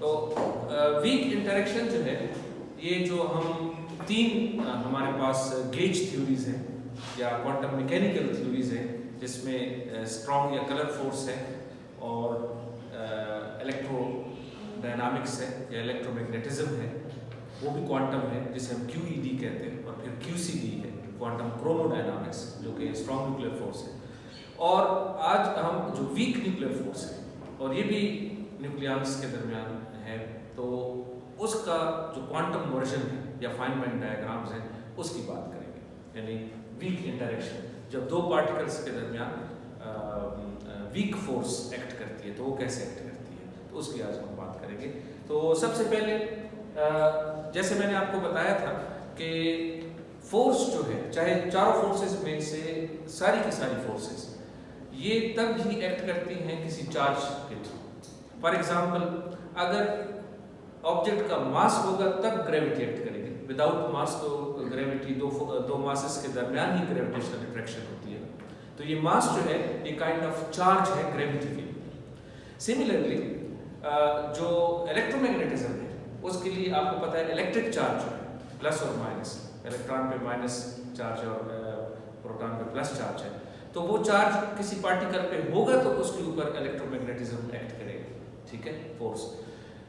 तो weak interaction जो है, ये जो हम तीन हमारे पास गेज थ्योरीज हैं या क्वांटम मैकेनिकल थ्योरीज हैं, जिसमें स्ट्रॉन्ग या कलर फोर्स है और इलेक्ट्रो डायनामिक्स है या इलेक्ट्रोमैग्नेटिज्म है, वो भी क्वांटम है जिसे हम QED कहते हैं, और फिर QCD है क्वांटम क्रोमोडायनामिक्स जो कि स्ट्रॉन्ग न्यूक्लियर फोर्स है। और आज हम जो वीक न्यूक्लियर फोर्स है, और ये भी न्यूक्लियस के दरमियान है, तो उसका जो क्वांटम वर्जन है या फाइनमेंट डायग्राम्स हैं उसकी बात करेंगे। यानी वीक इंटरेक्शन, जब दो पार्टिकल्स के दरमियान वीक फोर्स एक्ट करती है तो वो कैसे एक्ट करती है, तो उसकी आज हम बात करेंगे। तो सबसे पहले जैसे मैंने आपको बताया था कि फोर्स जो है, चाहे चारों फोर्सेस में से सारी की सारी फोर्सेस ये तब ही एक्ट करती हैं किसी चार्ज के थ्रू। फॉर एग्जांपल, अगर ऑब्जेक्ट का मास होगा तब ग्रेविटी एक्ट करेगी, विदाउट मास तो ग्रेविटी दो मासेस के दरमियान ही ग्रेविटेशनल अट्रैक्शन होती है। तो ये मास जो है ये काइंड ऑफ चार्ज है ग्रेविटी के लिए। सिमिलरली जो इलेक्ट्रोमैग्नेटिज्म है उसके लिए आपको पता है इलेक्ट्रिक चार्ज जो है प्लस और माइनस, इलेक्ट्रॉन पे माइनस चार्ज और प्रोटॉन पे प्लस चार्ज है, तो वो चार्ज किसी पार्टिकल पे होगा तो उसके ऊपर इलेक्ट्रोमैग्नेटिज्म एक्ट करेगा, ठीक है, फोर्स।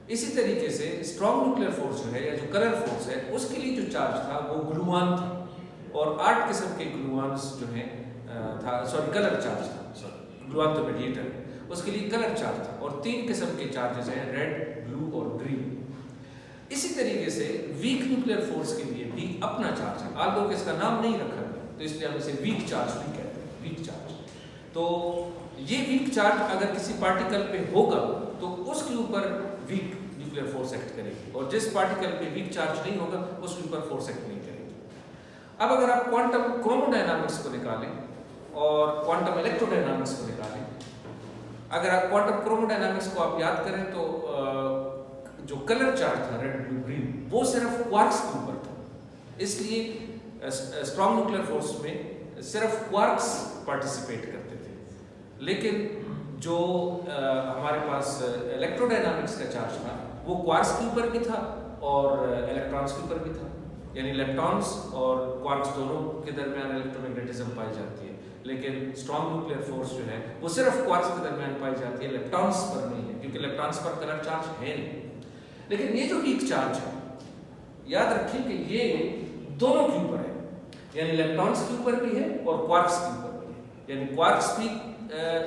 इसी तरीके से स्ट्रॉन्ग न्यूक्लियर फोर्स जो है या जो कलर फोर्स है, उसके लिए जो चार्ज था वो ग्लूऑन था, और 8 किस्म के ग्लूऑन्स जो है कलर चार्ज था, ग्लूऑन तो मेडिएटर है, उसके लिए कलर चार्ज था, और 3 किस्म के चार्जेस हैं, रेड, ब्लू और ग्रीन। इसी तरीके से वीक न्यूक्लियर फोर्स के लिए भी अपना चार्ज है, आल्दो कि इसका नाम नहीं रखा गया तो इसलिए हम इसे वीक चार्ज भी कहते हैं, वीक चार्ज। तो ये वीक चार्ज अगर किसी पार्टिकल पे होगा तो उसके ऊपर वीक न्यूक्लियर फोर्स एक्ट करेगी, और जिस पार्टिकल पे वीक चार्ज नहीं होगा उसके ऊपर फोर्स एक्ट नहीं करेगी। अब अगर आप क्वांटम क्रोमोडायनामिक्स को निकालें और क्वांटम इलेक्ट्रोडायनामिक्स को निकालें, अगर आप क्वांटम क्रोमोडायनामिक्स को आप याद करें तो जो कलर चार्ज था रेड, ब्लू, ग्रीन, वो सिर्फ क्वार्क्स के ऊपर था, इसलिए स्ट्रॉन्ग न्यूक्लियर फोर्स में सिर्फ क्वार्क्स पार्टिसिपेट करते थे। लेकिन जो हमारे पास इलेक्ट्रोडायनामिक्स का चार्ज था वो क्वार्क्स के ऊपर भी था और इलेक्ट्रॉन्स के ऊपर भी था, यानी इलेक्ट्रॉन्स और क्वार्क्स दोनों के दरमियान इलेक्ट्रोमैग्नेटिज्म पाई जाती है। लेकिन स्ट्रॉन्ग न्यूक्लियर फोर्स जो है वो सिर्फ क्वार्क्स के दरमियान पाई जाती है, इलेक्ट्रॉन्स पर नहीं है, क्योंकि इलेक्ट्रॉन्स पर कलर चार्ज है नहीं। लेकिन ये जो वीक चार्ज है, याद रखें कि ये दोनों के ऊपर है, यानी इलेक्ट्रॉन्स के ऊपर भी है और क्वार्क्स के ऊपर भी है, यानी क्वार्क्स भी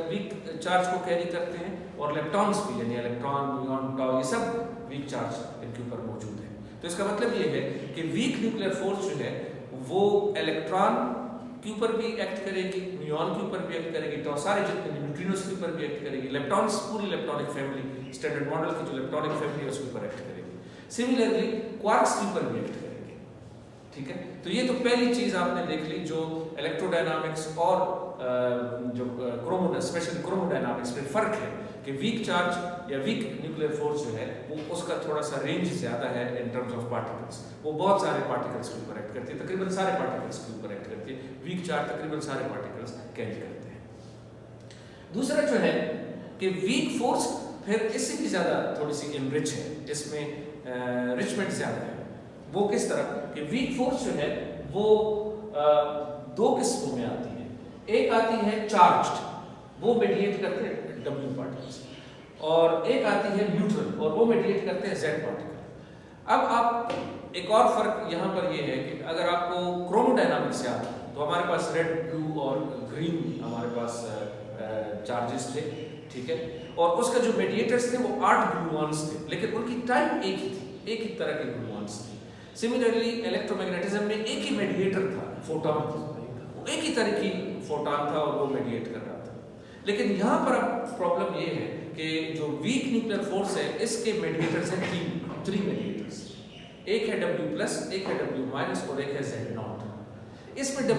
वीक चार्ज को कैरी करते हैं और इलेक्ट्रॉन्स भी, यानी इलेक्ट्रॉन, न्यूट्रॉन, टाउ, ये सब वीक चार्ज इनके ऊपर मौजूद है। तो इसका मतलब ये है कि वीक न्यूक्लियर फोर्स जो है वो इलेक्ट्रॉन के ऊपर भी एक्ट करेगी, न्यूट्रॉन के ऊपर भी एक्ट करेगी, तो सारे जितने न्यूट्रिनोस के ऊपर भी एक्ट करेगी, इलेक्ट्रॉन्स पूरी इलेक्ट्रॉनिक फैमिली, स्टैंडर्ड मॉडल की जो इलेक्ट्रॉनिक फैमिली है उसके ऊपर एक्ट करेगी। सिमिलरली क्वार्क्स के ऊपर भी एक्ट करेगी, ठीक है। तो ये तो पहली चीज आपने देख ली जो इलेक्ट्रोडायनामिक्स और जो स्पेशली क्रोमोडायनामिक्स में फर्क है कि वीक चार्ज या वीक न्यूक्लियर फोर्स जो है वो उसका थोड़ा सा रेंज ज्यादा है इन टर्म्स ऑफ पार्टिकल्स, वो बहुत सारे पार्टिकल्स के ऊपर एक्ट करती है, तकरीबन सारे पार्टिकल्स के ऊपर एक्ट करती है। वीक चार्ज तकरीबन सारे पार्टिकल्स कैरी करते हैं। दूसरा जो है कि वीक फोर्स फिर इससे भी ज्यादा थोड़ी सी इनरिच है, इसमें रिचमेंट ज्यादा है। वो किस तरह कि वीक फोर्स जो है वो दो किस्मों में आती है। एक आती है चार्ज्ड, वो मेडिएट करते हैं W पार्टिकल्स, और एक आती है न्यूट्रल और वो मेडिएट करते हैं Z पार्टिकल। अब आप एक और फर्क यहाँ पर ये है कि अगर आपको क्रोमोडायनामिक्स याद है तो हमारे पास रेड, ब्लू और ग्रीन हमारे पास चार्जेस थे, ठीक है, और उसका जो मेडिएटर्स थे वो 8 ग्लूऑन्स थे, लेकिन उनकी टाइप एक ही थी, एक ही तरह के ग्लूऑन्स थे। सिमिलरली इलेक्ट्रोमैग्नेटिज्म में एक ही मेडिएटर था, फोटॉन, एक ही तरह की फोटॉन था और वो मेडिएट कर रहा था। लेकिन यहाँ पर अब प्रॉब्लम ये है कि जो वीक न्यूक्लियर फोर्स है इसके मेडिएटर्स हैं 3 मेडिएटर्स, एक है W+, एक है W- और एक है Z0। इसमें W+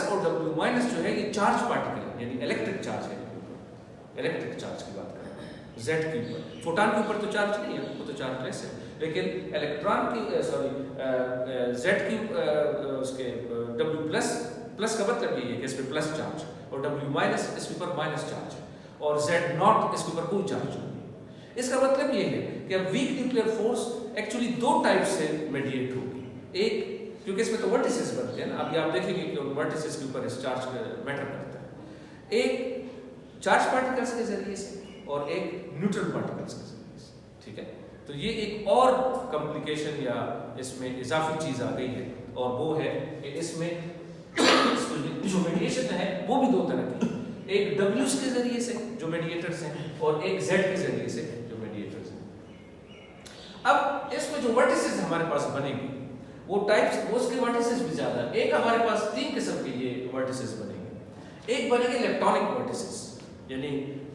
और W- जो है ये चार्ज पार्टिकल है, यानी इलेक्ट्रिक चार्ज है, इलेक्ट्रिक चार्ज की बात कर रहे हैं। Z के ऊपर, फोटॉन के ऊपर तो चार्ज नहीं है, वो तो चार्जलेस है, लेकिन इलेक्ट्रॉन की Z की उसके W+ का मतलब ये है कि इस पे प्लस चार्ज, और W- इसके ऊपर माइनस चार्ज है, और Z0 इसके ऊपर कोई चार्ज नहीं है। इसका मतलब ये है कि अब वीक न्यूक्लियर फोर्स एक्चुअली दो टाइप से मेडिएट होगी। एक, क्योंकि इसमें तो वर्टिसेस बनते हैं ना, अभी आप देखेंगे कि उन वर्टिसेस के ऊपर इस चार्ज मैटर करता है। एक चार्ज पार्टिकल्स के जरिए से और एक न्यूट्रल पार्टिकल्स के जरिए से, ठीक है। तो ये एक और कॉम्प्लिकेशन या इसमें इजाफी चीज आ गई है, और वो है कि इसमें जो मेडिएशन है वो भी दो तरह की, एक W's के जरिए से जो मेडिएटर्स हैं और एक Z के जरिए से जो मेडिएटर्स हैं। अब इसमें जो वर्टिसेस हमारे पास बनेंगे वो टाइप्स, उसके वर्टिसेस भी ज्यादा, एक हमारे पास तीन किस्म के ये वर्टिसेस बनेंगे। एक बनेंगे इलेक्ट्रॉनिक वर्टिसेस, यानी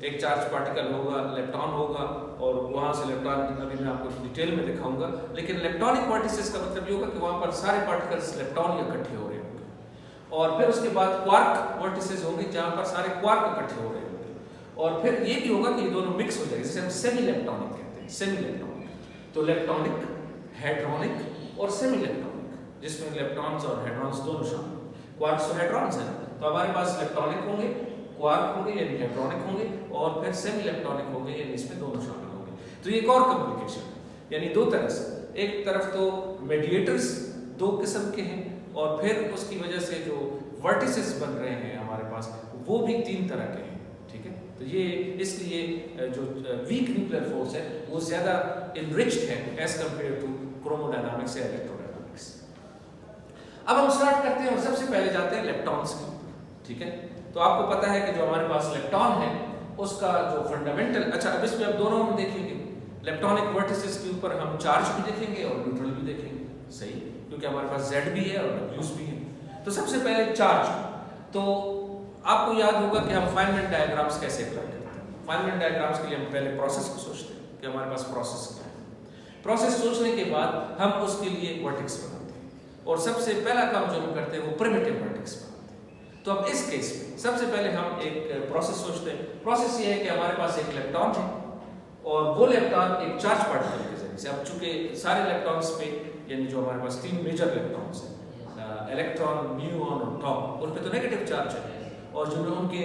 एक चार्ज पार्टिकल होगा, इलेक्ट्रॉन होगा, और वहां से इलेक्ट्रॉन, अभी मैं आपको डिटेल में दिखाऊंगा, लेकिन इलेक्ट्रॉनिक वर्टिसेस का मतलब ये होगा कि वहां पर सारे पार्टिकल्स इलेक्ट्रॉन इकट्ठे हो रहे होंगे। और फिर उसके बाद क्वार्क वर्टिसेस होंगे जहां पर सारे क्वार्क इकट्ठे हो रहे होंगे, और फिर ये भी होगा कि ये दोनों मिक्स हो जाएंगे, जिसे हम सेमी इलेक्ट्रॉनिक कहते हैं, सेमी इलेक्ट्रॉनिक। तो इलेक्ट्रॉनिक, हेड्रोनिक और सेमी इलेक्ट्रॉनिक, जिसमें इलेक्ट्रॉन्स और हेड्रॉन्स दोनों शामिल। क्वार्क्स और हेड्रॉन्स है, तो हमारे पास इलेक्ट्रॉनिक होंगे, क्वार्क होंगे यानी हेड्रोनिक होंगे, और फिर सेमी इलेक्ट्रॉनिक होंगे यानी इसमें दोनों शामिल होंगे। तो ये एक और कॉम्प्लिकेशन है, यानी दो तरह से, एक तरफ तो मेडिएटर्स दो किस्म के हैं, और फिर उसकी वजह से जो वर्टिसेस बन रहे हैं हमारे पास वो भी तीन तरह के हैं, ठीक है। तो ये इसलिए जो वीक न्यूक्लियर फोर्स है वो ज्यादा इनरिच्ड है एज कंपेयर टू क्रोमोडायनामिक्स या इलेक्ट्रोडायनामिक्स। अब हम स्टार्ट करते हैं और सबसे पहले जाते हैं इलेक्ट्रॉन्स के ऊपर, ठीक है। तो आपको पता है कि जो हमारे पास इलेक्ट्रॉन है उसका जो फंडामेंटल, अच्छा अब इसमें अब दोनों हम देखेंगे, इलेक्ट्रॉनिक वर्टिसेस के ऊपर हम चार्ज भी देखेंगे और न्यूट्रल भी देखेंगे, सही, क्योंकि हमारे पास Z भी है और W's भी है। तो सबसे पहले चार्ज, तो आपको याद होगा कि हम फाइनमेंट डायग्राम्स कैसे अप्लाई करते हैं। फाइनमेंट डायग्राम्स के लिए हम पहले प्रोसेस को सोचते हैं कि हमारे पास प्रोसेस क्या है। प्रोसेस सोचने के बाद हम उसके लिए वर्टेक्स बनाते हैं, और सबसे पहला काम जो हम करते हैं वो प्रिमिटिव वर्टेक्स बनाते हैं। तो अब इस केस में सबसे पहले हम एक प्रोसेस सोचते हैं। प्रोसेस ये है कि हमारे पास एक इलेक्ट्रॉन है, और वो इलेक्ट्रॉन एक चार्ज पार्टिकल के जरिए से, अब चूंकि सारे इलेक्ट्रॉन्स पे, यानी जो हमारे पास तीन मेजर इलेक्ट्रॉन्स हैं, इलेक्ट्रॉन, म्यूऑन और टॉप, उन पे तो नेगेटिव चार्ज है, और जो उनके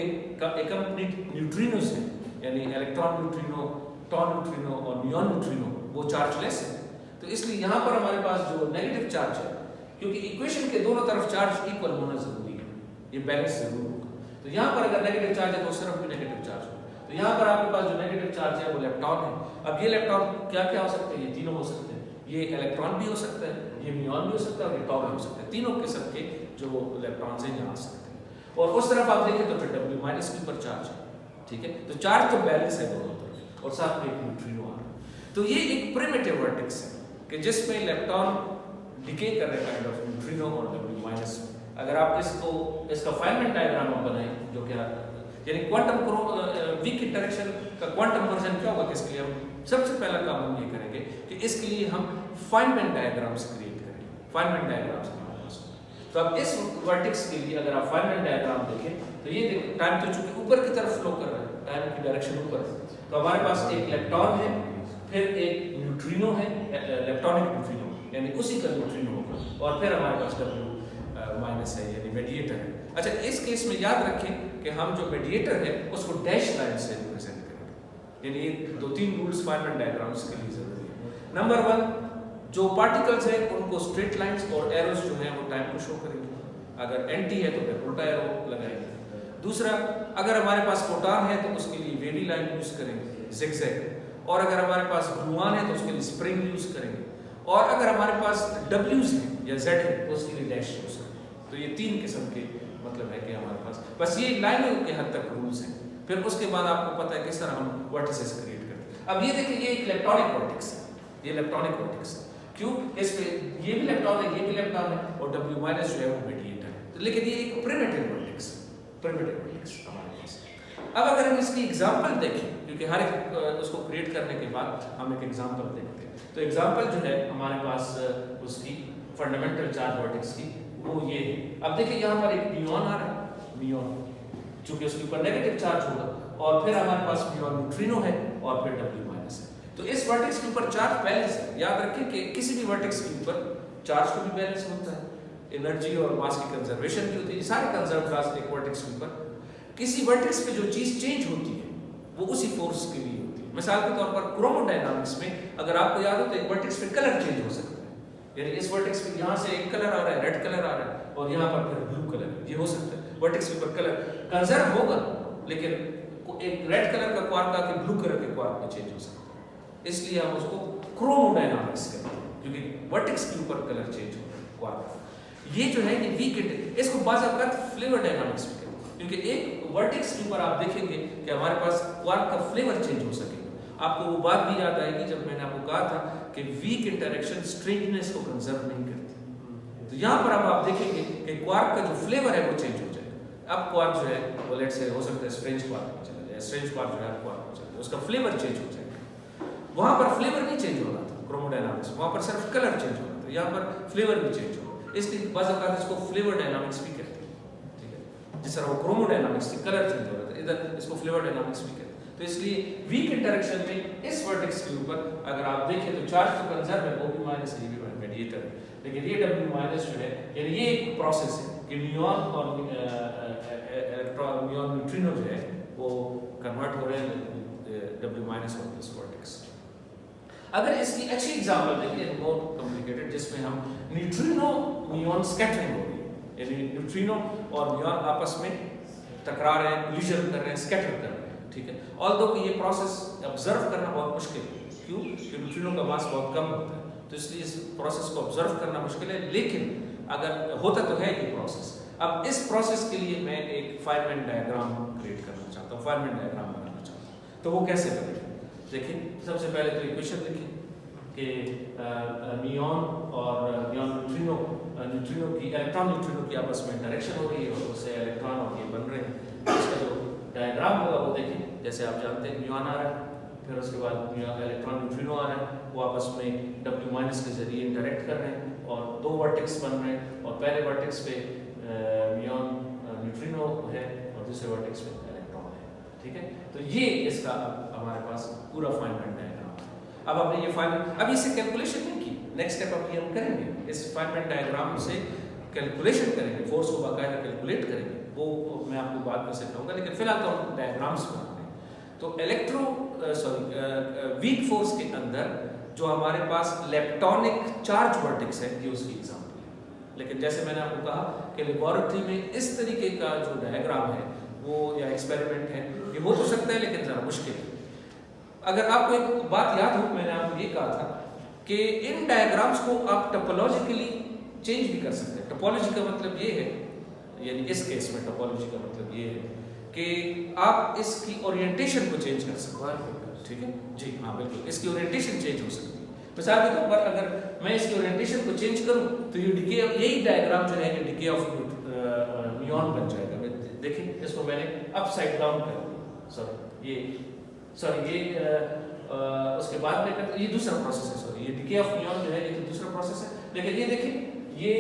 एकम्पनीड न्यूट्रिनोस हैं, यानी इलेक्ट्रॉन न्यूट्रिनो, टॉन न्यूट्रिनो और म्यूऑन न्यूट्रिनो, वो चार्जलेस है। तो इसलिए यहाँ पर हमारे पास जो नेगेटिव चार्ज है, क्योंकि इक्वेशन के दोनों तरफ चार्ज इक्वल होना जरूरी है, ये बैलेंस जरूर होगा। तो यहाँ पर अगर नेगेटिव चार्ज है तो उस तरफ भी नेगेटिव चार्ज होगा। तो यहाँ पर आपके पास जो नेगेटिव चार्ज है वो इलेक्ट्रॉन है। अब ये इलेक्ट्रॉन क्या क्या हो सकते हैं, ये तीनों हो सकते हैं, ये इलेक्ट्रॉन भी हो सकता है, ये म्यूऑन भी हो सकता है, और ये टॉप भी हो सकता है। तीनों किस्म के जो इलेक्ट्रॉन्स हैं यहाँ आ सकते हैं। और उस तरफ आप देखें तो फिर W माइनस के ऊपर चार्ज है, ठीक है। तो चार्ज तो बैलेंस है दोनों तरफ, और साथ में एक न्यूट्रिनो आ रहा है। तो ये एक प्रिमिटिव वर्टेक्स है कि जिसमें इलेक्ट्रॉन डिके कर रहे काइंड ऑफ न्यूट्रिनो और W माइनस। अगर आप इसका फाइनमेंट डायग्राम बनाएं, जो क्या, यानी क्वांटम वीक इंटरेक्शन का क्वांटम वर्जन क्या होगा, किसके लिए हम सबसे पहला काम हम ये करेंगे कि इसके लिए हम फाइनमेंट डायग्राम्स क्रिएट करेंगे। फाइनमेंट डायग्राम्स हमारे पास, तो अब इस वर्टेक्स के लिए अगर आप फाइनमेंट डायग्राम देखें तो ये देखो, टाइम तो चूंकि ऊपर की तरफ फ्लो कर रहा है, टाइम की डायरेक्शन ऊपर है, तो हमारे पास एक इलेक्ट्रॉन है, फिर एक न्यूट्रिनो है, इलेक्ट्रॉनिक न्यूट्रिनो, यानी उसी का न्यूट्रिनो होगा, और फिर हमारे पास W माइनस है, यानी मेडिएटर है। अच्छा, इस केस में याद रखें कि हम जो मेडिएटर है उसको डैश लाइन से रिप्रेजेंट करेंगे, यानी ये दो तीन रूल्स फाइनमेंट डायग्राम्स के लिए जरूरी है। नंबर 1, जो पार्टिकल्स हैं उनको स्ट्रेट लाइंस और एरोस जो हैं वो टाइम को शो करेंगे, अगर एंटी है तो फिर उल्टा एरो लगाएंगे। दूसरा, अगर हमारे पास फोटॉन है तो उसके लिए वेवी लाइन यूज करेंगे, जिगजैग, और अगर हमारे पास ग्लूऑन है तो उसके लिए स्प्रिंग यूज करेंगे, और अगर हमारे पास W's है या Z है तो उसके लिए डैश यूज करेंगे। तो ये तीन किस्म के मतलब है कि हमारे पास बस ये लाइनों के हद तक रूल्स हैं। फिर उसके बाद आपको पता है किस तरह हम वर्टिसेस क्रिएट करते हैं। अब ये देखिए, ये एक इलेक्ट्रॉनिक वर्टेक्स है, ये इलेक्ट्रॉनिक वर्टेक्स है, क्यों, इसमें ये भी इलेक्ट्रॉन है, ये भी इलेक्ट्रॉन है, और W माइनस जो है वो मेडिएटर है। तो लेकिन ये एक प्रिमिटिव वर्टेक्स है, प्रिमिटिव वर्टेक्स हमारे पास। अब अगर हम इसकी एग्जांपल देखें, क्योंकि हर एक उसको क्रिएट करने के बाद हम एक एग्जांपल देखते हैं, तो एग्जांपल जो है हमारे पास उसकी फंडामेंटल चार्ज वर्टेक्स की वो ये है। अब देखिए यहाँ पर एक म्यूऑन आ रहा है, म्यूऑन चूंकि उसके ऊपर नेगेटिव चार्ज होगा, और फिर हमारे पास म्यूऑन न्यूट्रिनो है, और फिर W माइनस है। तो इस वर्टेक्स के ऊपर चार्ज बैलेंस है। याद रखें कि किसी भी वर्टेक्स के ऊपर चार्ज को भी बैलेंस होता है, एनर्जी और मास की कंजर्वेशन भी होती है, सारे कंजर्व क्लास एक वर्टेक्स के ऊपर। किसी वर्टेक्स पे जो चीज चेंज होती है वो उसी फोर्स के लिए होती है, मिसाल के तौर पर क्रोमोडायनामिक्स में अगर आपको याद हो तो एक वर्टेक्स पे कलर चेंज हो सकता है, यानी इस वर्टेक्स पे यहाँ से एक कलर आ रहा है, रेड कलर आ रहा है, और यहाँ पर फिर ब्लू कलर, ये हो सकता है। वर्टेक्स के ऊपर कलर कंजर्व होगा, लेकिन एक रेड कलर का क्वार्क आके ब्लू कलर के क्वार्क में चेंज हो सकता है, इसलिए हम उसको क्रोमोडायनामिक्स कहते हैं, क्योंकि वर्टेक्स के ऊपर कलर चेंज हो रहा है क्वार्क। ये जो है ये वीक, इसको बाज़ औक़ात फ्लेवर डायनामिक्स भी कहते हैं, क्योंकि एक वर्टेक्स के ऊपर आप देखेंगे कि हमारे पास क्वार्क का फ्लेवर चेंज हो सकेगा। आपको वो बात भी याद आएगी जब मैंने आपको कहा था कि वीक इंटरेक्शन स्ट्रेंजनेस को कंजर्व नहीं करती। तो यहाँ पर अब आप देखेंगे कि क्वार्क का जो फ्लेवर है वो चेंज हो जाएगा। अब क्वार्क जो है वो लेट्स से हो सकता है स्ट्रेंज क्वार्क में चला जाए, स्ट्रेंज क्वार्क जो है क्वार्क में चला जाए, उसका फ्लेवर चेंज हो जाएगा। वहाँ पर फ्लेवर नहीं चेंज हो रहा था क्रोमोडायनामिक्स, वहाँ पर सिर्फ कलर चेंज हो रहा था, यहाँ पर फ्लेवर भी चेंज हो रहा है, इसलिए बाज़ औक़ात इसको फ्लेवर डायनामिक्स भी कहते हैं, ठीक है। जिस तरह वो क्रोमोडायनामिक्स से कलर चेंज हो रहा था, इधर इसको फ्लेवर डायनामिक्स भी कहते हैं। तो इसलिए वीक इंटरेक्शन में इस वर्टेक्स के ऊपर अगर आप देखें तो चार्ज तो कंजर्व है, वो भी माइनस है, ये भी मेडिएटर है, लेकिन ये W माइनस जो है, यानी ये एक प्रोसेस है कि न्यूट्रॉन और इलेक्ट्रॉन, न्यूट्रॉन, न्यूट्रिनो जो है वो कन्वर्ट हो रहे हैं W माइनस और प्लस वर्टेक्स। अगर इसकी अच्छी एग्जांपल देखिए, मोर कॉम्प्लिकेटेड, जिसमें हम न्यूट्रिनो नियॉन स्कैटरिंग हो रही है, यानी न्यूट्रिनो और नियॉन आपस में टकरा रहे हैं, कोलिजन कर रहे हैं, स्कैटर कर रहे हैं, ठीक है। ऑल्दो कि ये प्रोसेस ऑब्जर्व करना बहुत मुश्किल है, क्यों? क्योंकि न्यूट्रिनो का मास बहुत कम होता है, तो इसलिए इस प्रोसेस को ऑब्जर्व करना मुश्किल है, लेकिन अगर होता तो है ये प्रोसेस। अब इस प्रोसेस के लिए मैं एक फाइनमेंट डायग्राम क्रिएट करना चाहता हूँ, फाइनमेंट डायग्राम बनाना चाहता हूँ। तो वो कैसे करेंगे? देखिए, सबसे पहले तो इक्वेशन लिखिए कि नियॉन और नियॉन न्यूट्रिनो, न्यूट्रिनो की इलेक्ट्रॉन न्यूट्रिनो की आपस में इंटरेक्शन हो रही है और उससे इलेक्ट्रॉन और ये बन रहे हैं। इसका जो डायग्राम होगा वो देखिए, जैसे आप जानते हैं नियॉन आ रहा है, फिर उसके बाद इलेक्ट्रॉन न्यूट्रिनो आ रहा है, वो आपस में W माइनस के जरिए इंटरेक्ट कर रहे हैं और दो वर्टेक्स बन रहे हैं, और पहले वर्टेक्स पे नियॉन न्यूट्रिनो है और दूसरे वर्टेक्स पे इलेक्ट्रॉन है, ठीक है। तो ये इसका हमारे पास पूरा फाइनमेंट डायग्राम है। अब आपने ये फाइनमेंट, अब इसे कैलकुलेशन नहीं की, नेक्स्ट स्टेप अब ये हम करेंगे, इस फाइनमेंट डायग्राम से कैलकुलेशन करेंगे, फोर्स को बाकायदा कैलकुलेट करेंगे, वो मैं आपको बाद में सिखाऊंगा, लेकिन फिलहाल तो हम डायग्राम्स बनाते हैं। तो वीक फोर्स के अंदर जो हमारे पास इलेक्ट्रॉनिक चार्ज वर्टेक्स है, ये उसकी एग्जांपल है। लेकिन जैसे मैंने आपको कहा कि लेबोरेटरी में इस तरीके का जो डायग्राम है वो या एक्सपेरिमेंट है, ये हो तो सकता है लेकिन ज़रा मुश्किल है। अगर आपको एक बात याद हो, मैंने आपको ये कहा था कि इन डायग्राम्स को आप टोपोलॉजिकली चेंज भी कर सकते हैं। टोपोलॉजी का मतलब ये है, यानी इस केस में टोपोलॉजी का मतलब ये है कि आप इसकी ओरिएंटेशन को चेंज कर सकते हैं, ठीक है जी, हाँ बिल्कुल, इसकी ओरिएंटेशन चेंज हो सकती है। मिसाल के तौर पर अगर मैं इसकी ओरिएंटेशन को चेंज करूं तो ये डिके, यही डायग्राम जो है ये डिके ऑफ नियॉन बन जाएगा। देखिए, इसको मैंने अपसाइड डाउन कर दिया, उसके बाद में करते, ये दूसरा प्रोसेस है, सॉरी, ये डिके ऑफ नियॉन जो है ये तो दूसरा प्रोसेस है, लेकिन ये देखिए ये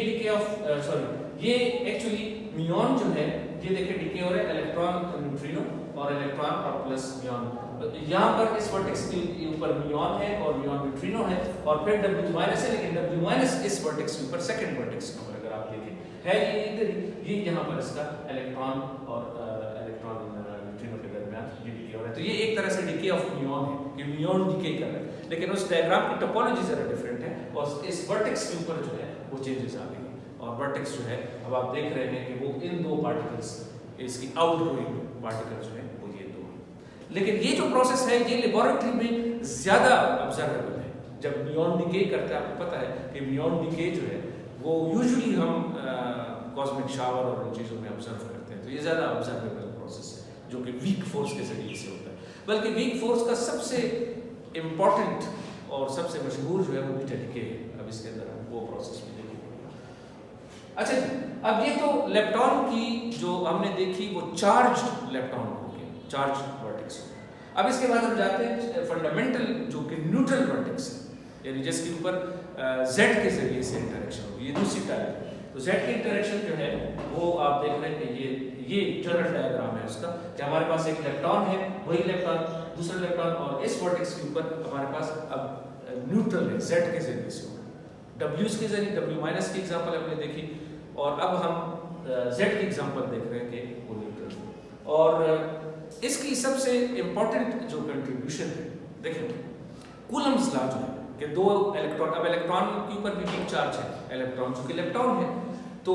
डिके ऑफ ये एक्चुअली नियॉन जो है, ये देखिए डिके हो रहा है इलेक्ट्रॉन न्यूट्रिनो और इलेक्ट्रॉन और प्लस नियॉन। यहाँ पर इस वर्टेक्स के ऊपर नियॉन है और नियॉन न्यूट्रिनो है, और फिर W माइनस है, लेकिन W माइनस इस वर्टेक्स के ऊपर, सेकंड वर्टेक्स के ऊपर अगर आप देखें है ये इधर, ये यहाँ पर इसका इलेक्ट्रॉन और इलेक्ट्रॉन न्यूट्रिनो के दरमियान ये डिके हो रहा है। तो ये एक तरह से डिके ऑफ नियॉन है कि नियॉन डिके कर रहा है, लेकिन उस डायग्राम की टोपोलॉजी जरा डिफरेंट है और इस वर्टेक्स के ऊपर जो है वो चेंजेस आ गई, और वर्टेक्स जो है अब आप देख रहे हैं कि वो इन दो पार्टिकल्स, इसकी आउटगोइंग पार्टिकल जो है वो ये दो है। लेकिन ये जो प्रोसेस है ये लेबोरेटरी में ज्यादा ऑब्जर्वेबल है। जब नियॉन डिके करते हैं, आपको पता है कि नियॉन डिके जो है वो यूजुअली हम कॉस्मिक शावर और उन चीज़ों में ऑब्जर्व करते हैं, तो ये ज़्यादा ऑब्जर्वेबल प्रोसेस है जो कि वीक फोर्स के जरिए से होता है। बल्कि वीक फोर्स का सबसे इम्पॉर्टेंट और सबसे मशहूर जो है वो बीटा डिके है। अब इसके अंदर हम वो प्रोसेस में देखेंगे। अच्छा जी, अब ये तो लेप्टॉन की जो हमने देखी वो चार्ज लेप्टॉन हो गया, चार्ज वर्टेक्स। अब इसके बाद हम जाते हैं फंडामेंटल जो कि न्यूट्रल वर्टेक्स है, यानी जिसके ऊपर Z के जरिए से इंटरेक्शन होगी, ये दूसरी टाइप है। तो Z की इंटरेक्शन जो है वो आप देख रहे हैं कि ये जनरल डायग्राम है उसका, कि हमारे पास एक इलेक्ट्रॉन है, वही इलेक्ट्रॉन दूसरा इलेक्ट्रॉन, और इस वर्टेक्स के ऊपर हमारे पास अब न्यूट्रल है, Z के जरिए से होगा। W के जरिए, W माइनस की एग्जांपल हमने देखी, और अब हम Z की एग्जांपल देख रहे हैं कि वो न्यूट्रल है। और इसकी सबसे इम्पोर्टेंट जो कंट्रीब्यूशन है, देखें कूलम्स लॉ जो है कि दो इलेक्ट्रॉन, अब इलेक्ट्रॉन के ऊपर भी वीक चार्ज है, इलेक्ट्रॉन चूंकि इलेक्ट्रॉन है, तो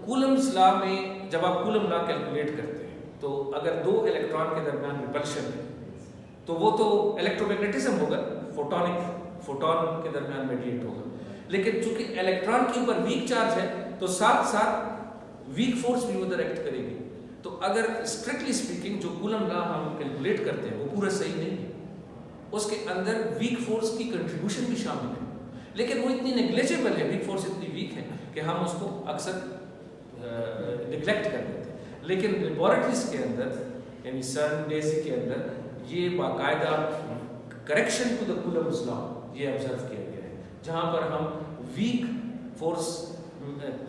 कूलम्स लॉ में जब आप कूलम लॉ कैलकुलेट करते हैं तो अगर दो इलेक्ट्रॉन के दरमियान रिपल्शन है तो वो तो इलेक्ट्रोमैग्नेटिज्म होगा, फोटॉन के दरमियान मेडिएट होगा। लेकिन चूंकि इलेक्ट्रॉन के ऊपर वीक चार्ज है तो साथ साथ वीक फोर्स भी उधर एक्ट करेगी। तो अगर स्ट्रिक्टली स्पीकिंग जो कूलम लॉ हम कैलकुलेट करते हैं वो पूरा सही नहीं है, उसके अंदर वीक फोर्स की कंट्रीब्यूशन भी शामिल है, लेकिन वो इतनी नेग्लिजिबल है, वीक फोर्स इतनी वीक है कि हम उसको अक्सर निग्लेक्ट कर देते हैं। लेकिन लेबोरेटरीज के अंदर यानी सर्न डेजी के अंदर ये बाकायदा correction to the Coulomb's law ये ऑब्जर्व किया गया है, जहाँ पर हम वीक फोर्स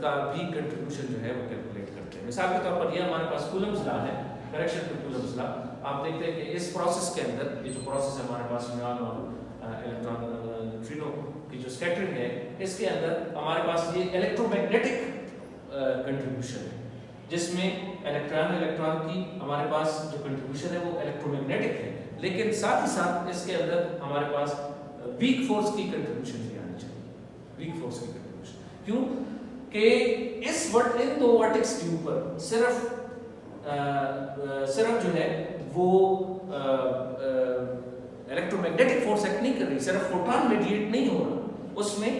का भी कंट्रीब्यूशन जो है वो कैलकुलेट करते हैं। मिसाल के तौर पर ये हमारे पास कूलम्स लॉ है, करेक्शन टू कूलम्स लॉ। आप देखते हैं कि इस प्रोसेस के अंदर ये जो प्रोसेस है हमारे पास न्यूट्रॉन और इलेक्ट्रॉन न्यूट्रिनो की जो स्कैटरिंग है, इसके अंदर हमारे पास ये इलेक्ट्रोमैग्नेटिक कंट्रीब्यूशन है, जिसमें इलेक्ट्रॉन की हमारे पास जो कंट्रीब्यूशन है वो इलेक्ट्रोमैग्नेटिक है, लेकिन साथ ही साथ इसके अंदर हमारे पास वीक फोर्स की कंट्रीब्यूशन भी आनी चाहिए। वीक फोर्स की कंट्रीब्यूशन क्यों कि इन दो वर्टेक्स के ऊपर सिर्फ जो है वो इलेक्ट्रोमैग्नेटिक फोर्स एक्ट नहीं कर रही, सिर्फ फोटॉन मेडिएट नहीं हो रहा, उसमें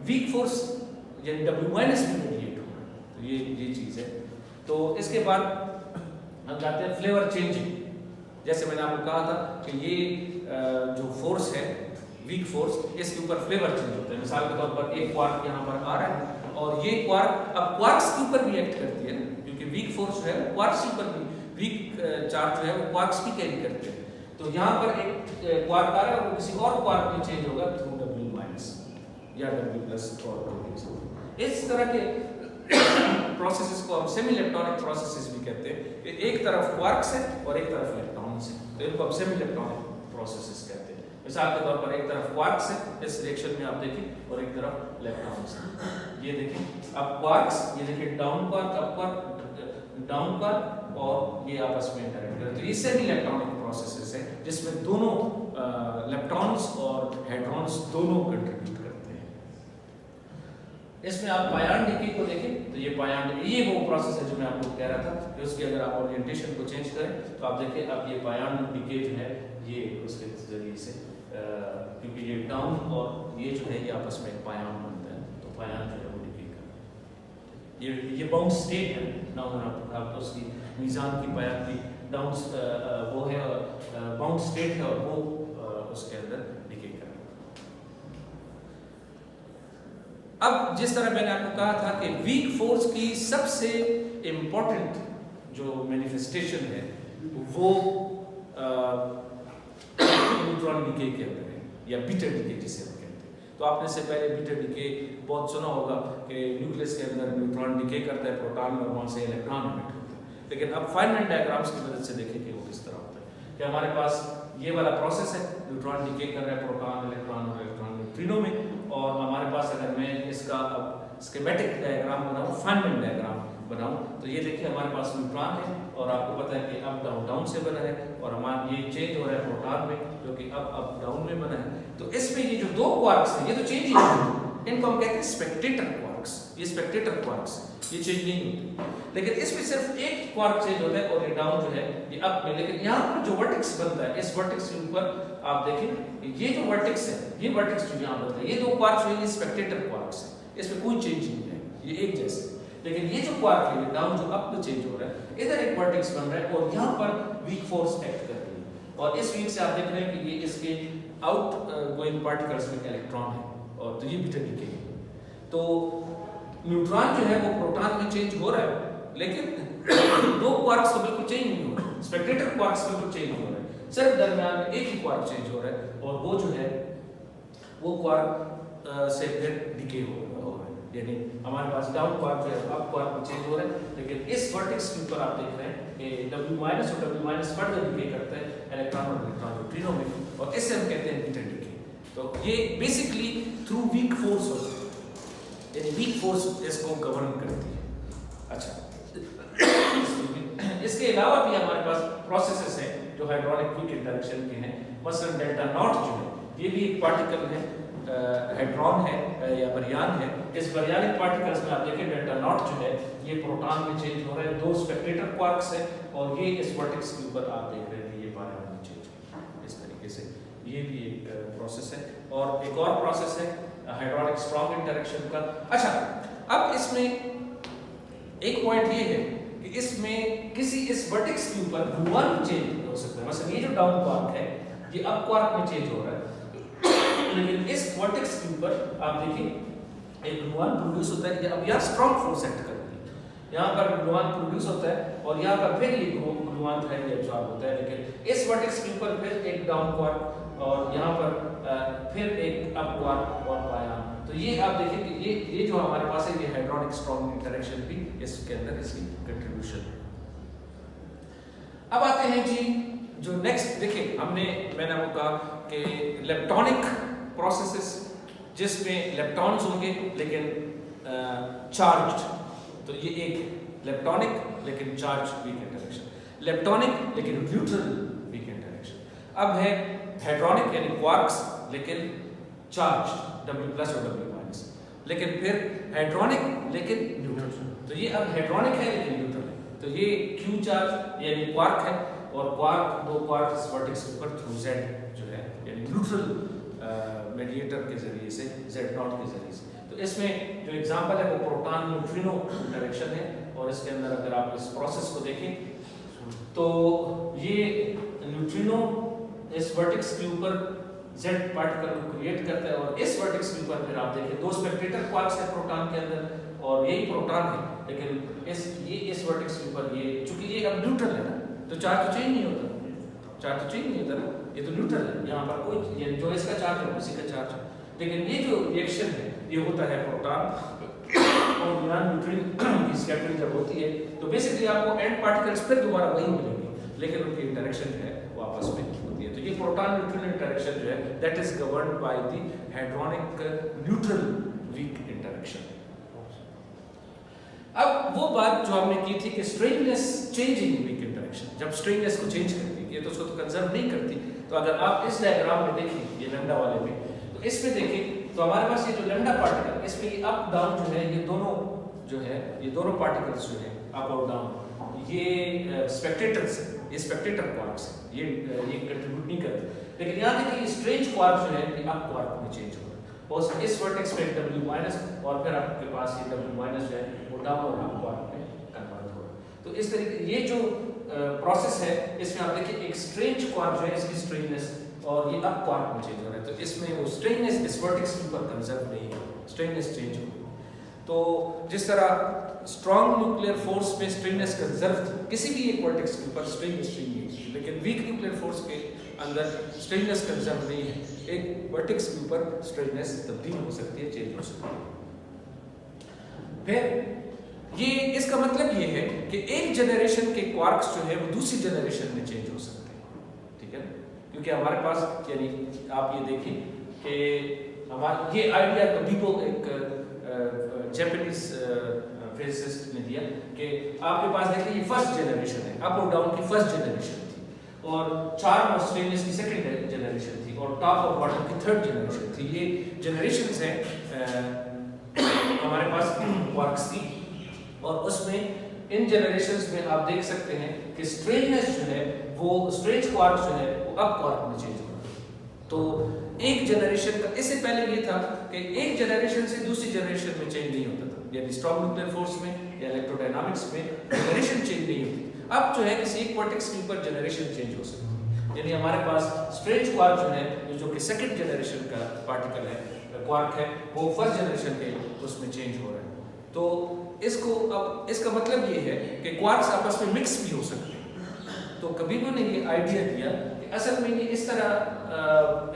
वीक फोर्स यानी W- भी मेडिएट हो रहा है। तो ये चीज़ है। तो इसके बाद हम जाते हैं फ्लेवर चेंजिंग। जैसे मैंने आपको कहा था कि ये जो फोर्स है वीक फोर्स, इसके ऊपर फ्लेवर चेंज होता है। मिसाल के तौर पर एक क्वार्क यहाँ पर आ रहा है और ये क्वार्क अब क्वार्क्स के ऊपर भी एक्ट करती है ना, क्योंकि वीक फोर्स जो है क्वार्क्स के ऊपर भी, वीक चार्ज जो है वो क्वार्क्स भी कैरी करते हैं। तो यहाँ पर एक क्वार्क आ रहा है और किसी और क्वार्क में चेंज होगा थ्रू W- या W+ और इस तरह के प्रोसेसेस को हम सेमी इलेक्ट्रॉनिक प्रोसेसेस भी कहते हैं कि एक तरफ क्वार्क्स है और एक तरफ इलेक्ट्रॉन्स है, तो इनको हम सेमी इलेक्ट्रॉनिक प्रोसेसेस कहते हैं। मिसाल के तौर पर एक तरफ क्वार्क्स है इस रिएक्शन में आप देखिए और एक तरफ इलेक्ट्रॉन्स है। ये देखिए अब क्वार्क्स, ये देखिए down quark, up quark, down quark और ये आपस में इंटरैक्ट करते हैं। तो ये सेमी इलेक्ट्रॉनिक प्रोसेसेस है जिसमें दोनों इलेक्ट्रॉन्स और हेड्रॉन्स दोनों कंट्रीब्यूट करते हैं। इसमें आप पायन डिके को देखें तो ये वो प्रोसेस है जो मैं आपको कह रहा था कि उसके अगर आप ओरिएंटेशन को चेंज करें तो आप देखिए अब ये पायन डिके जो है ये उसके जरिए से क्योंकि ये डाउन और ये जो है ये आपस में एक पायन बनता है, तो पायन जो है वो डिके का ये बाउंड स्टेट है ना, आप उसकी मीज़ान की पायन की डाउन वो है बाउंड स्टेट है और वो उसके अंदर डिके कर। अब जिस तरह मैंने आपको कहा था कि वीक फोर्स की सबसे इंपॉर्टेंट जो मैनिफेस्टेशन है वो न्यूट्रॉन डिके के अंदर है या बीटा डिके जिसे हम कहते हैं। तो आपने से पहले बीटा डिके बहुत सुना होगा कि न्यूक्लियस के अंदर न्यूट्रॉन डिके करता है प्रोटॉन और वहाँ से इलेक्ट्रॉन इमिट होता है। लेकिन अब फाइनल डायग्राम्स की मदद से देखें कि वो किस तरह होता है कि हमारे पास ये वाला प्रोसेस है, न्यूट्रॉन डिके कर रहा है प्रोटॉन इलेक्ट्रॉन और इलेक्ट्रॉन न्यूट्रिनो में, और हमारे पास अगर मैं इसका अब स्कीमेटिक डायग्राम बनाऊँ, फाइनल डायग्राम बनाऊँ, तो ये देखिए हमारे पास न्यूट्रॉन है और आपको पता है कि अप डाउन डाउन से बना है और हमारा ये चेंज हो रहा है प्रोटॉन में जो कि अप डाउन में बना है। तो इसमें ये जो दो क्वार्क्स हैं ये तो चेंज ही नहीं होते, इनको हम कहते हैं स्पेक्टेटर क्वार्क्स। ये स्पेक्टेटर क्वार्क्स ये चेंज नहीं होते, लेकिन इसमें सिर्फ एक क्वार्क चेंज होता है और ये डाउन जो है ये अप में। लेकिन यहाँ पर जो वर्टेक्स बनता है इस वर्टेक्स के ऊपर आप देखें ये जो वर्टेक्स है, ये वर्टेक्स जो यहाँ बनता है, ये दो क्वार्क्स जो है ये स्पेक्टेटर क्वार्क्स है, इसमें कोई चेंज नहीं है, ये एक जैसे। लेकिन ये जो क्वार्क है डाउन जो अप में चेंज हो रहा है, इधर एक वर्टेक्स बन रहा है और यहाँ पर वीक फोर्स एक्ट कर रही है और इस वीक से आप देख रहे हैं कि ये इसके आउट गोइंग पार्टिकल्स में इलेक्ट्रॉन है और तो ये बीटा डिके है। तो न्यूट्रॉन जो है वो प्रोटॉन में चेंज हो रहा है, लेकिन दो क्वार्क्स तो बिल्कुल चेंज नहीं हो रहे, स्पेक्टेटर क्वार्क्स बिल्कुल चेंज हो रहे हैं, सिर्फ दरमियान में एक ही क्वार्क चेंज हो रहा है और वो जो है वो क्वार्क से फिर डिके हो रहा है, यानी हमारे पास डाउन क्वार्क जो है अप क्वार्क में चेंज हो रहा है। लेकिन इस वर्टेक्स के ऊपर आप देख रहे हैं कि W- और W- फर्दर डिके करता है इलेक्ट्रॉन और इलेक्ट्रॉन न्यूट्रिनो में और इससे हम कहते हैं बीटा डिके। तो ये बेसिकली थ्रू वीक फोर्स होता है, यानी वीक फोर्स इसको गवर्न करती है। अच्छा, इसके अलावा भी हमारे पास प्रोसेसेस हैं जो हाइड्रोलिक वीक इंटरेक्शन के हैं। मसलन डेल्टा नॉट जो है ये भी एक पार्टिकल है, हाइड्रॉन है या बरियान है। इस बरियानिक पार्टिकल्स में आप देखें डेल्टा नॉट जो है ये प्रोटॉन में चेंज हो रहा है, दो स्पेक्टेटर क्वार्क्स है और ये इस वर्टेक्स के ऊपर आप देख रहे हैं ये पारा में चेंज हो रहा है। इस तरीके से ये भी एक प्रोसेस है। और एक और प्रोसेस है हाइड्रोलिक स्ट्रॉन्ग इंटरेक्शन का। अच्छा, अब इसमें एक पॉइंट ये है कि इसमें किसी इस वर्टेक्स के ऊपर ग्लूऑन चेंज हो सकता है। मतलब ये जो डाउन क्वार्क है ये अप क्वार्क में चेंज हो रहा है, लेकिन इस वर्टेक्स के ऊपर आप देखिए एक ग्लूऑन प्रोड्यूस होता है। अब यहाँ स्ट्रॉन्ग फोर्स एक्ट करती है, यहाँ पर ग्लूऑन प्रोड्यूस होता है और यहाँ पर फिर ये ग्लूऑन थ्रेड एब्जॉर्ब होता है। लेकिन इस वर्टेक्स के ऊपर फिर एक डाउन क्वार्क और यहाँ पर फिर एक अप क्वार्क और बायां। तो ये आप देखिए कि ये जो हमारे पास है ये हाइड्रोलिक स्ट्रॉन्ग इंटरेक्शन भी इसके अंदर इसकी कंट्रीब्यूशन। अब आते हैं जी जो नेक्स्ट, देखिए मैंने आपको कहा कि लेप्टोनिक प्रोसेसेस जिसमें लेप्टॉन्स होंगे लेकिन चार्ज्ड, तो ये एक लेप्टोनिक लेकिन चार्ज वीक इंटरेक्शन, लेप्टोनिक लेकिन न्यूट्रल वीक इंटरेक्शन। अब है हाइड्रोनिक यानी क्वार्क्स लेकिन चार्ज W+ और W-, लेकिन फिर हाइड्रोनिक लेकिन न्यूट्रल। तो ये अब हाइड्रोनिक है लेकिन न्यूट्रल है। तो ये Q चार्ज यानी क्वार्क है और क्वार्क दो क्वार्क इस वर्टेक्स के ऊपर थ्रू Z जो है यानी न्यूट्रल मेडिएटर के जरिए से Z0 के जरिए से। तो इसमें जो एग्जांपल है वो प्रोटॉन न्यूट्रिनो इंटरेक्शन है। और इसके अंदर अगर आप इस प्रोसेस को देखें तो ये न्यूट्रिनो इस वर्टेक्स के ऊपर Z पार्टिकल को क्रिएट करता है और इस वर्टेक्स के ऊपर फिर आप देखें दो स्पेक्टेटर क्वार्क्स है प्रोटॉन के अंदर और यही प्रोटॉन है, लेकिन इस वर्टेक्स के ऊपर ये चूंकि ये अब न्यूट्रल है ना तो चार्ज तो चेंज नहीं होता, चार्ज तो चेंज नहीं होता ना, ये तो न्यूट्रल है। यहाँ पर कोई जो इसका चार्ज है उसी का चार्ज है, लेकिन ये जो रिएक्शन है ये होता है प्रोटॉन और यहाँ न्यूट्रिन की स्कैटरिंग जब होती है तो बेसिकली आपको एंड पार्टिकल्स फिर दोबारा वही मिलेंगे, लेकिन उनकी इंटरेक्शन जो है वो आपस में होती है। तो ये प्रोटॉन न्यूट्रिन इंटरेक्शन जो है that is governed by the hydronic neutral weak interaction. अब वो बात जो हमने की थी कि स्ट्रेनलेस चेंजिंग वीक इंटरेक्शन, जब स्ट्रेनलेस को चेंज करती है तो उसको तो कंजर्व नहीं करती। तो अगर आप इस डायग्राम में देखें ये लैम्डा वाले में, तो इसमें देखें तो हमारे पास ये जो लैम्डा पार्टिकल इसमें ये अप डाउन जो है ये दोनों जो है ये दोनों पार्टिकल्स जो है अप और डाउन ये स्पेक्टेटर्स है, ये स्पेक्टेटर क्वार्क्स है, ये कंट्रीब्यूट नहीं करते। लेकिन यहाँ देखिए ये स्ट्रेंज क्वार्क जो है ये अप क्वार्क में चेंज हो रहा है और इस वर्टेक्स पे W- और फिर आपके पास ये W- जो है वो डाउन और अप क्वार्क में कन्वर्ट हो रहा है। तो इस तरीके ये जो प्रोसेस है इसमें आप देखिए एक स्ट्रेंज क्वार्क जो है इसकी स्ट्रेननेस और ये अप क्वार्क में चेंज हो रहा है। तो इसमें वो स्ट्रेननेस इस वर्टेक्स के ऊपर कंजर्व नहीं है, स्ट्रेननेस चेंज हो गई। तो जिस तरह स्ट्रॉन्ग न्यूक्लियर फोर्स में स्ट्रेननेस कंजर्व थी किसी भी एक वर्टेक्स के ऊपर स्ट्रेननेस चेंज नहीं थी, लेकिन वीक न्यूक्लियर फोर्स के अंदर स्ट्रेननेस कंजर्व नहीं है। एक वर्टेक्स के ऊपर स्ट्रेननेस तब्दील हो सकती है, चेंज हो सकती है। फिर ये इसका मतलब ये है कि एक जनरेशन के क्वार्क्स जो है वो दूसरी जनरेशन में चेंज हो सकते हैं, ठीक है, क्योंकि हमारे पास यानी आप ये देखिए कि हमारा ये आइडिया कभी को एक जापानीज फिजिसिस्ट ने दिया कि आपके पास देखिए ये फर्स्ट जनरेशन है, अप और डाउन की फर्स्ट जनरेशन थी और चार्म और स्ट्रेनलेस की सेकंड जनरेशन थी और टॉप और बॉटम की थर्ड जनरेशन थी। ये जनरेशंस हैं हमारे पास क्वार्क्स की और उसमें इन जनरेशंस में आप देख सकते हैं कि स्ट्रेननेस जो है वो स्ट्रेंज क्वार्क जो है वो अप क्वार्क में चेंज हो रहा है। तो एक जनरेशन का, इससे पहले ये था कि एक जनरेशन से दूसरी जनरेशन में चेंज नहीं होता था, यानी स्ट्रॉन्ग न्यूक्लियर फोर्स में या इलेक्ट्रोडायनामिक्स में जनरेशन चेंज नहीं होती। अब जो है किसी एक वर्टेक्स के ऊपर जनरेशन चेंज हो सकती है, यानी हमारे पास स्ट्रेंज क्वार्क जो है जो कि सेकंड जनरेशन का पार्टिकल है क्वार्क है वो फर्स्ट जनरेशन के उसमें चेंज हो रहा है। तो इसको अब इसका मतलब ये है कि क्वार्क्स आपस में मिक्स भी हो सकते हैं। तो कभी भी ने ये आइडिया दिया कि असल में ये इस तरह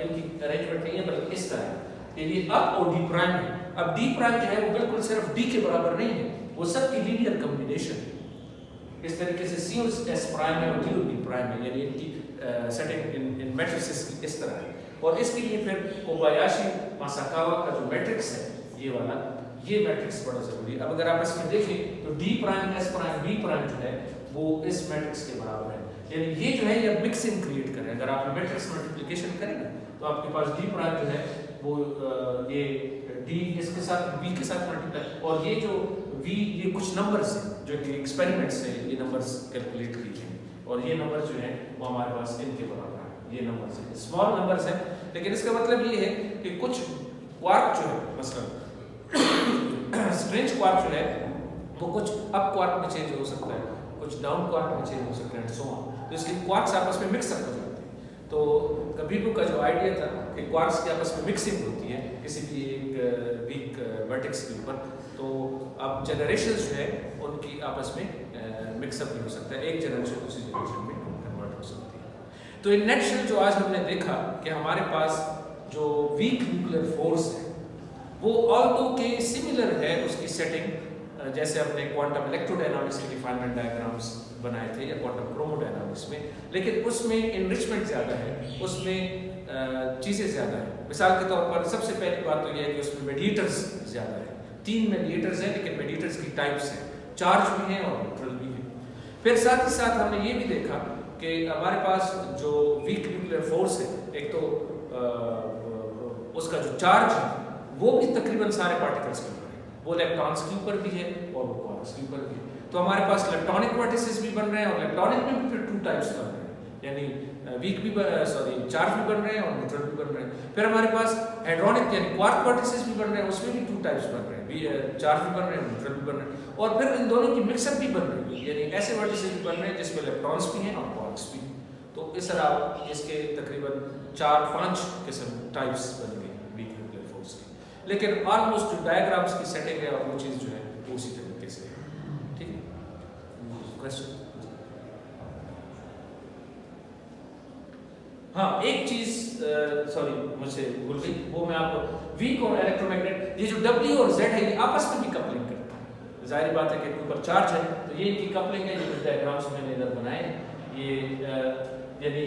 इनकी अरेंजमेंट नहीं है बल्कि इस तरह ये अप और डी प्राइम है। अब डी प्राइम जो है वो बिल्कुल सिर्फ डी के बराबर नहीं है, वो सबकी लीनियर कॉम्बिनेशन है। इस तरीके से सी और एस प्राइम है और डी और बी प्राइम है, यानी इनकी सेटिंग इन मैट्रिसेस की इस तरह है। और इसके लिए फिर कोबायाशी मासाकावा का जो मैट्रिक्स है ये वाला, ये मैट्रिक्स बड़ा जरूरी है। अब अगर आप इसमें देखें तो D prime S prime B prime जो है वो इस मैट्रिक्स के बराबर है। यानी ये जो है ये मिक्सिंग क्रिएट करें। अगर आप मैट्रिक्स मल्टीप्लिकेशन करेंगे तो आपके पास डी प्राइम जो है वो ये डी इसके साथ बी के साथ मल्टीप्लाई, और ये जो वी ये कुछ नंबर्स हैं जो कि एक्सपेरिमेंट से ये नंबर्स कैलकुलेट किए हैं, और ये नंबर जो है वो हमारे पास इनके बराबर है। ये नंबर्स हैं, स्मॉल नंबर्स हैं, लेकिन इसका मतलब ये है कि कुछ क्वार्क जो है मसलन स्ट्रेंज क्वार्क जो है वो कुछ अप क्वार्क में चेंज हो सकता है, कुछ डाउन क्वार्क में चेंज हो सकता है, सो ऑन। तो इसके क्वार्क्स आपस में मिक्स अप हो जाते हैं। तो कबीबू का जो आइडिया था कि क्वार्क्स की आपस में मिक्सिंग होती है किसी भी एक वीक वर्टेक्स के ऊपर, तो अब जनरेशंस जो है उनकी आपस में मिक्सअप नहीं हो सकता है, एक जनरेशन दूसरी जनरेशन में कन्वर्ट हो सकती है। तो इन नेटशेल जो आज हमने देखा कि हमारे पास जो वीक न्यूक्लियर फोर्स है वो ऑल्दो के सिमिलर है उसकी सेटिंग, जैसे हमने क्वांटम इलेक्ट्रोडायनामिक्स के रिफाइनमेंट डायग्राम्स बनाए थे या क्वांटम क्रोमोडायनामिक्स में, लेकिन उसमें एनरिचमेंट ज़्यादा है, उसमें चीज़ें ज़्यादा है। मिसाल के तौर पर सबसे पहली बात तो यह है कि उसमें मेडिएटर्स ज़्यादा है, 3 मेडिएटर्स हैं, लेकिन मेडिएटर्स की टाइप्स हैं, चार्ज भी हैं और न्यूट्रल भी हैं। फिर साथ ही साथ हमने ये भी देखा कि हमारे पास जो वीक न्यूक्लियर फोर्स है, एक तो उसका जो चार्ज है वो भी तकरीबन सारे पार्टिकल्स के ऊपर है, वो इलेक्ट्रॉन्स के ऊपर भी है और वो क्वार्क्स के ऊपर भी है। तो हमारे पास इलेक्ट्रॉनिक वर्टिसेस भी बन रहे हैं, और इलेक्ट्रॉनिक में भी फिर 2 टाइप्स बन रहे हैं, यानी वीक भी चार्ज भी बन रहे हैं और न्यूट्रल भी बन रहे हैं। फिर हमारे पास हाइड्रोनिक यानी क्वार्क वर्टिसेस भी बन रहे हैं, उसमें भी 2 टाइप्स बन रहे हैं, चार्ज भी बन रहे हैं, न्यूट्रल भी बन रहे हैं। और फिर इन दोनों की मिक्सअप भी बन रही है, यानी ऐसे वर्टिसेस भी बन रहे हैं जिसमें इलेक्ट्रॉन्स भी हैं और क्वार्क्स भी। तो इस तरह इसके तकरीबन 4-5 किस्म टाइप्स बन गए वीक न्यूक्लियर फोर्स की, लेकिन ऑलमोस्ट जो डायग्राम्स की सेटिंग है और वो चीज़ जो है वो उसी तरीके से है। ठीक है, क्वेश्चन? हाँ, एक चीज सॉरी मुझसे भूल गई, वो मैं आपको वीक और इलेक्ट्रोमैग्नेट, ये जो W और Z है ये आपस में भी कपलिंग करता है। जाहिर बात है कि ऊपर चार्ज है तो ये इनकी कपलिंग है, ये डायग्राम्स मैंने इधर बनाए। ये यानी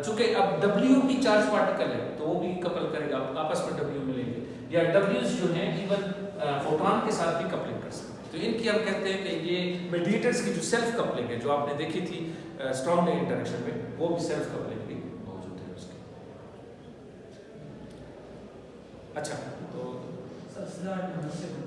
चूंकि अब W भी चार्ज पार्टिकल है तो वो भी कपल करेगा, आपस में W मिलेंगे, या W's जो हैं इवन फोटॉन के साथ भी कपलिंग कर सकते हैं। तो इनकी हम कहते हैं कि ये मेडिएटर्स की जो सेल्फ कपलिंग है जो आपने देखी थी स्ट्रॉन्ग इंटरेक्शन में, वो भी सेल्फ कपलिंग भी मौजूद है उसकी। अच्छा, तो स्लाइड नंबर 7।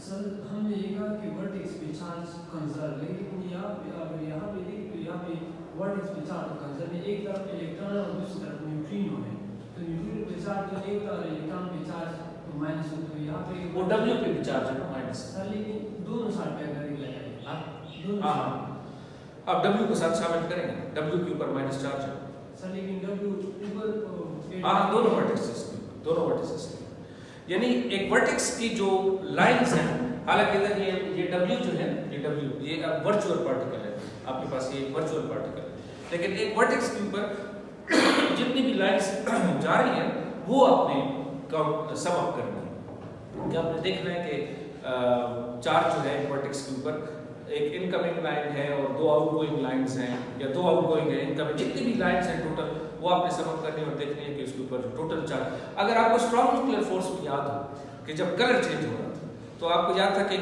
सर हमने ये कहा कि वर्टेक्स पे चार्ज कंजर्व, लेकिन यहाँ पे देखें तो यहाँ पे वर्टेक्स पे चार्ज कंजर्व है, एक तरफ इलेक्ट्रॉन और दूसरी तरफ न्यूट्रिनो है। तो न्यूट्रिनो पे चार्ज तो एक तरफ इलेक्ट्रॉन पे चार्ज तो माइनस हो, तो यहाँ पे वो W पे भी चार्ज है ना माइनस। सर लेकिन दोनों साइड पे अगर ये लगाए, हाँ अब W को साथ शामिल करेंगे, W के ऊपर माइनस चार्ज है सर, लेकिन W ऊपर हाँ दोनों वर्टिसेस यानी एक वर्टेक्स की जो लाइंस हैं, हालांकि इधर ये W जो है ये वर्चुअल पार्टिकल है, आपके पास ये वर्चुअल पार्टिकल है, लेकिन एक वर्टेक्स के ऊपर जितनी भी लाइंस जा रही हैं वो आपने सम अप करनी है। क्या आपने देखना है कि चार्ज जो है वर्टेक्स के ऊपर एक इनकमिंग लाइन है और 2 आउटगोइंग लाइंस हैं, या 2 आउटगोइंग है, इनकमिंग जितनी भी लाइंस हैं टोटल वो आपने सम अप करनी है और देखनी है कि उसके ऊपर जो टोटल चार्ज, अगर आपको स्ट्रॉन्ग न्यूक्लियर फोर्स में याद हो कि जब कलर चेंज हो रहा था तो आपको याद था कि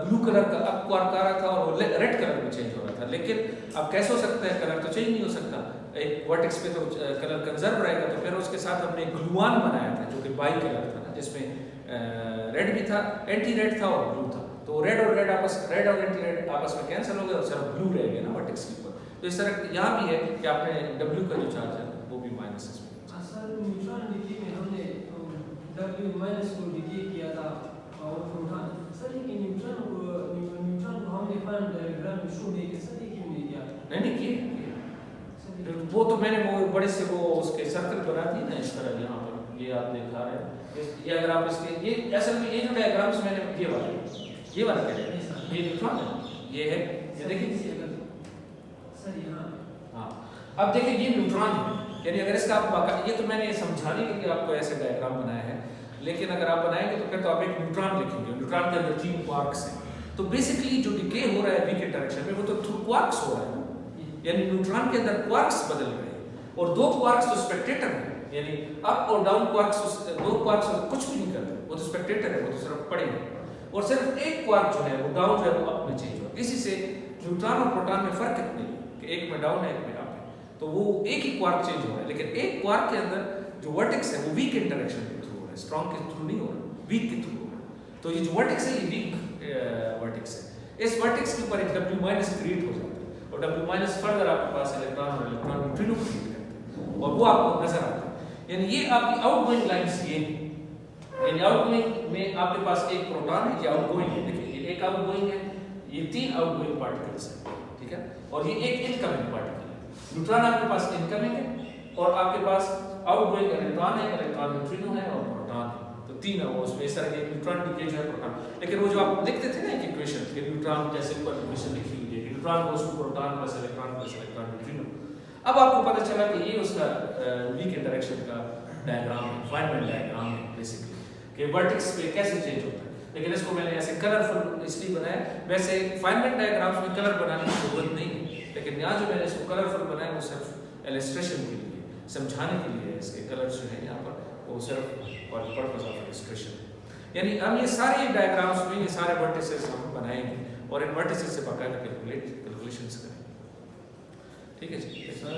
ब्लू कलर का अप क्वार्क आ रहा था और रेड कलर में चेंज हो रहा था, लेकिन अब कैसे हो सकता है, कलर तो चेंज नहीं हो सकता, एक वर्टेक्स पे तो कलर कंजर्व रहेगा। तो फिर उसके साथ हमने ग्लूआन बनाया था जो कि बाई कलर था ना, जिसमें रेड भी था, एंटी रेड था और ब्लू था, तो रेड और एंटी रेड आपस में कैंसिल हो गए और सिर्फ ब्लू रह गया ना वर्टेक्स के ऊपर। तो इस तरह यहाँ भी है कि आपने W का जो चार्ज है वो भी माइनस है। सर न्यूट्रॉन डिके में हमने W माइनस को डिके किया था और प्रोटॉन, सर लेकिन न्यूट्रॉन को हमने फाइन डायग्राम में शो नहीं किया, सर ये क्यों नहीं किया? नहीं किए, वो तो मैंने वो बड़े से वो उसके सर्कल बना दिए ना इस तरह, यहाँ पर ये आप दिखा रहे हैं, ये अगर आप इसके ये असल में ये जो डायग्राम्स मैंने ये वाला कह रहे हैं, ये न्यूट्रॉन है, ये है, ये देखिए सर यहाँ, हाँ अब देखिए ये न्यूट्रॉन है, यानी अगर इसका आप ये तो मैंने समझाने के लिए आपको ऐसे डायग्राम बनाया है, लेकिन अगर आप बनाएंगे तो फिर तो आप एक न्यूट्रॉन लिखेंगे, न्यूट्रॉन के अंदर 3 क्वार्क्स हैं, तो बेसिकली जो डिके हो रहा है वीक इंटरेक्शन में वो तो थ्रू क्वार्क्स हो रहा है ना, यानी न्यूट्रॉन के अंदर क्वार्क्स बदल रहे हैं और दो क्वार्क्स जो स्पेक्टेटर हैं, यानी अप और डाउन क्वार्क्स, दो क्वार्क्स कुछ भी नहीं कर रहे, वो तो स्पेक्टेटर है, वो तो सिर्फ पड़े हैं, और सिर्फ एक क्वार्क जो है वो डाउन जो है वो अप में चेंज हो रहा है। इसी से न्यूट्रॉन और प्रोटॉन में फर्क इतना है कि एक में डाउन है एक में अप है, तो वो एक ही क्वार्क चेंज हो रहा है, लेकिन एक क्वार्क के अंदर जो वर्टेक्स है वो वीक इंटरेक्शन के थ्रू हो रहा है, स्ट्रॉन्ग के थ्रू नहीं हो रहा, वीक के थ्रू हो रहा है। तो ये जो वर्टेक्स है ये वीक वर्टेक्स है, इस वर्टेक्स के ऊपर एक W- क्रिएट हो जाता है और W- फर्दर आपके पास इलेक्ट्रॉन और इलेक्ट्रॉन न्यूट्रिनो क्रिएट करते हैं और वो आपको नजर आता है, यानी ये आपकी आउटगोइंग लाइंस ये, यानी आउटगोइंग में आपके पास एक प्रोटॉन है, ये आउटगोइंग है, देखिए ये एक आउटगोइंग है, ये तीन आउटगोइंग पार्टिकल्स हैं, ठीक है, और ये एक इनकमिंग पार्टिकल है। न्यूट्रॉन आपके पास इनकमिंग है और आपके पास आउटगोइंग इलेक्ट्रॉन है, इलेक्ट्रॉन न्यूट्रिनो है और प्रोटॉन है, तो तीन है वो, उसमें इस तरह के न्यूट्रॉन डीके जो है प्रोटॉन, लेकिन वो जो आप लिखते थे ना एक इक्वेशन कि न्यूट्रॉन जैसे ऊपर इक्वेशन लिखी हुई है कि neutron goes to proton plus electron neutrino, अब आपको पता चला कि ये उसका वीक इंटरेक्शन का डायग्राम है, फाइनमेंट डायग्राम है बेसिकली, कि वर्टेक्स पे कैसे चेंज होता है, लेकिन इसको मैंने ऐसे कलरफुल इसलिए बनाया, वैसे फाइनमेंट डायग्राम्स में कलर बनाने की जरूरत नहीं है, लेकिन यहाँ जो मैंने इसको कलरफुल बनाया वो सिर्फ इलस्ट्रेशन के लिए, समझाने के लिए, इसके कलर्स जो है यहाँ पर वो सिर्फ और पर्पस ऑफ इलस्ट्रेशन है। यानी हम ये सारे डायग्राम्स में ये सारे वर्टिसेस हम बनाएंगे और इन वर्टिसेस से बाकायदा कैलकुलेशंस करेंगे, ठीक है जी। सर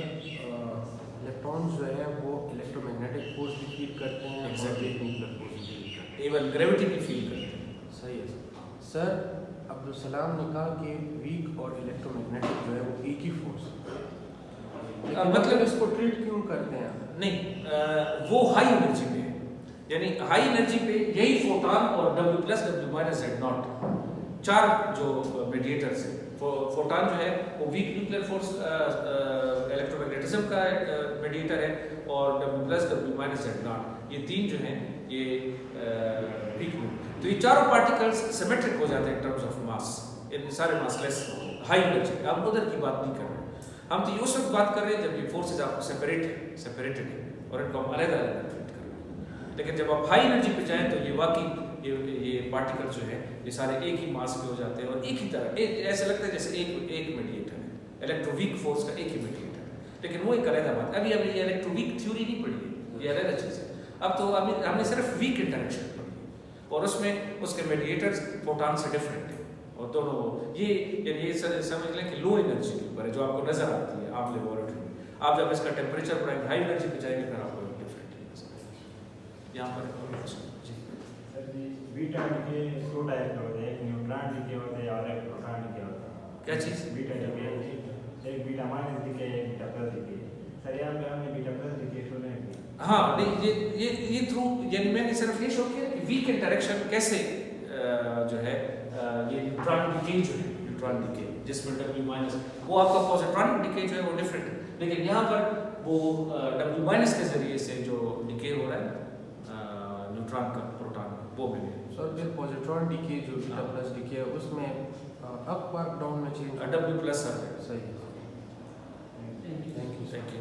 इलेक्ट्रॉन्स जो है वो इलेक्ट्रोमैग्नेटिक फोर्स भी फील करते हैं, Exactly. न्यूक्लियर फोर्स भी फील करते हैं, इवन ग्रेविटी भी फील करते हैं। सही है सर। अब्दुल सलाम ने कहा कि वीक और इलेक्ट्रोमैग्नेटिक जो है वो एक ही फोर्स है, मतलब इसको ट्रीट क्यों करते हैं? नहीं, वो हाई एनर्जी पे है, यानी हाई एनर्जी पे यही फोटॉन और W+W-Z0 चार जो मेडिएटर्स है, फोटॉन जो है वो वीक न्यूक्लियर फोर्स इलेक्ट्रोमैग्नेटिज्म का मेडिएटर है और W+W-Z0 ये तीन जो हैं ये वीक में, तो ये चारों पार्टिकल्स सिमेट्रिक हो जाते हैं इन टर्म्स ऑफ मास, इन सारे मासलेस हाई एनर्जी। अब उधर की बात नहीं कर रहे, हम तो ये उस वक्त बात कर रहे हैं जब ये फोर्सेज आपको सेपरेटेड है और इनको हम अलग अलग ट्रीट कर रहे हैं, लेकिन जब आप हाई एनर्जी पे जाएं तो ये वाकई ये पार्टिकल जो है ये सारे एक ही मास के हो जाते हैं और एक ही तरह, ऐसा लगता है जैसे एक मेडिएटर है, इलेक्ट्रोवीक फोर्स का एक ही मेडिएटर है, लेकिन वो एक अलग बात। अभी हमने ये इलेक्ट्रोवीक थ्योरी नहीं पढ़ी है, ये अलग चीज़ है। अब तो अभी हमने सिर्फ वीक इंटरेक्शन पढ़ी है और उसमें उसके मेडिएटर्स फोटॉन से डिफरेंट है और दोनों ये समझ लें कि लो एनर्जी के ऊपर है जो आपको नजर आती है आप लेबोरेटरी में, आप जब इसका टेम्परेचर बढ़ाएंगे हाई एनर्जी पे जाएंगे फिर आपको डिफरेंट यहाँ पर जी। बीटा डीके दो टाइप के होते हैं, एक न्यूट्रॉन डीके होते हैं और एक प्रोटॉन डीके होता है। क्या चीज़? बीटा डीके, एक बीटा माइनस डीके, एक बीटा प्लस डीके। सर यहाँ पे हमने बीटा प्लस डीके सुने हैं। हाँ नहीं, ये थ्रू यानी मैंने सिर्फ ये शो किया कि वीक इंटरेक्शन कैसे जो है ये न्यूट्रॉन डीके जो है, न्यूट्रॉन डीके जिसमें W- वो आपका पॉजिट्रॉनिक डीके जो है वो डिफरेंट है, लेकिन यहाँ पर वो W- के जरिए से जो डीके हो रहा है न्यूट्रॉन का प्रोटॉन वो मैंने सर फिर पॉजिट्रॉन डीके जो बीटा प्लस डीके है उसमें अप और डाउन में चेंज W+ आ जाएगा। सही है। Thank you. Thank you. Thank you.